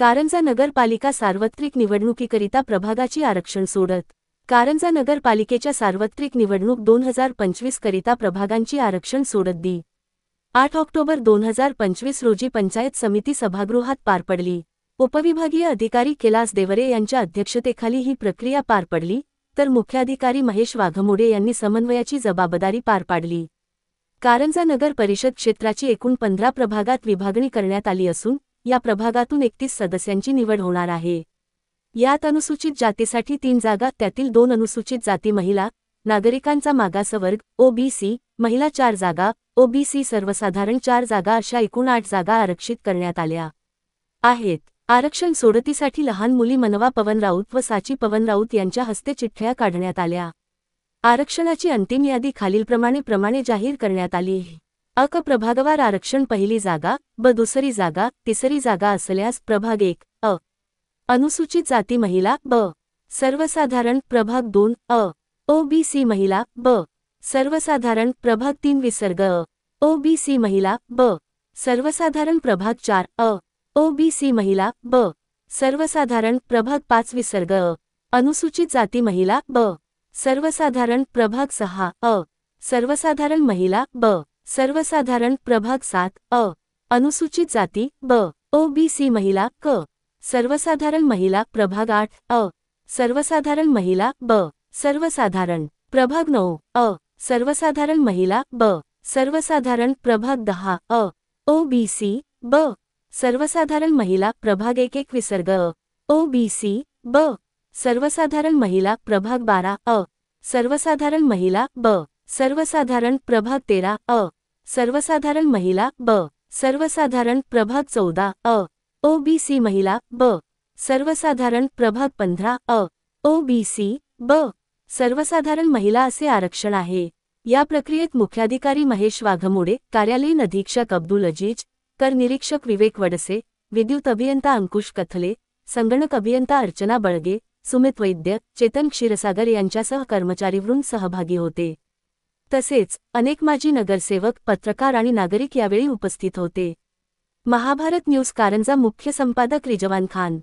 कारंजा नगरपालिका सार्वत्रिक निवडणुकीकरिता प्रभागाची आरक्षण सोडत. कारंजा नगरपालिकेच्या सार्वत्रिक निवडणूक 2025 करिता प्रभागांची आरक्षण सोडत दि. 8 ऑक्टोबर 2025 रोजी पंचायत समिती सभागृहात पार पडली. उपविभागीय अधिकारी कैलास देवरे यांच्या अध्यक्षतेखाली ही प्रक्रिया पार पडली, तर मुख्याधिकारी महेश वाघमोडे यांनी समन्वयाची जबाबदारी पार पाडली. कारंजा नगर परिषद क्षेत्राची एकूण 15 प्रभागात विभागणी करण्यात आली असून या प्रभागातून 31 सदस्यांची निवड होणार आहे. यात अनुसूचित जातीसाठी 3 जागा, त्यातील 2 अनुसूचित जाती महिला, नागरिकांचा मागासवर्ग ओबीसी महिला 4 जागा, ओबीसी सर्वसाधारण 4 जागा अशा एकूण 8 जागा आरक्षित करण्यात आल्या आहेत. आरक्षण सोडतीसाठी लहान मुली मनवा पवन राऊत व साची पवन राऊत यांच्या हस्ते चिठ्ठ्या काढण्यात आल्या. आरक्षणाची अंतिम यादी खालीलप्रमाणे जाहीर करण्यात आली. अ प्रभागवार आरक्षण पहिली जागा, ब दुसरी जागा, तिसरी जागा असल्यास प्रभाग 1 अ अनुसूचित जाती महिला, ब सर्वसाधारण प्रभाग 2 अ ओबीसी महिला, ब सर्वसाधारण प्रभाग 3 विसर्ग अ ओबीसी महिला, ब सर्वसाधारण प्रभाग 4 अ ओबीसी महिला, ब सर्वसाधारण प्रभाग 5 विसर्ग अ अनुसूचित जाती महिला, ब सर्वसाधारण प्रभाग 6 अ सर्वसाधारण महिला, ब सर्वसाधारण प्रभाग 7 अ अनुसूचित जाती, ब ओबीसी महिला, क सर्वसाधारण महिला प्रभाग 8 अ सर्वसाधारण महिला, ब सर्वसाधारण प्रभाग 9 अ सर्वसाधारण महिला, ब सर्वसाधारण प्रभाग 10 अ ओबीसी, ब सर्वसाधारण महिला प्रभाग 1 विसर्ग अ ओबीसी, ब सर्वसाधारण महिला प्रभाग 12 अ सर्वसाधारण महिला, ब सर्वसाधारण प्रभाग 13 अ सर्वसाधारण महिला, ब सर्वसाधारण प्रभाग 14 अ ओबीसी महिला, ब सर्वसाधारण प्रभाग 15 अ ओबीसी, ब सर्वसाधारण महिला असे आरक्षण आहे. या प्रक्रियेत मुख्याधिकारी महेश वाघमोडे, कार्यालयीन अधीक्षक अब्दुल अजीज, कर निरीक्षक विवेक वडसे, विद्युत अभियंता अंकुश कथले, संगणक अभियंता अर्चना बळगे, सुमित वैद्य, चेतन क्षीरसागर यांच्यासह कर्मचारीवृंद सहभागी होते. तसेच अनेक माजी नगरसेवक, पत्रकार आणि नागरिक यावेळी उपस्थित होते. महाभारत न्यूज कारंजा मुख्य संपादक रिजवान खान.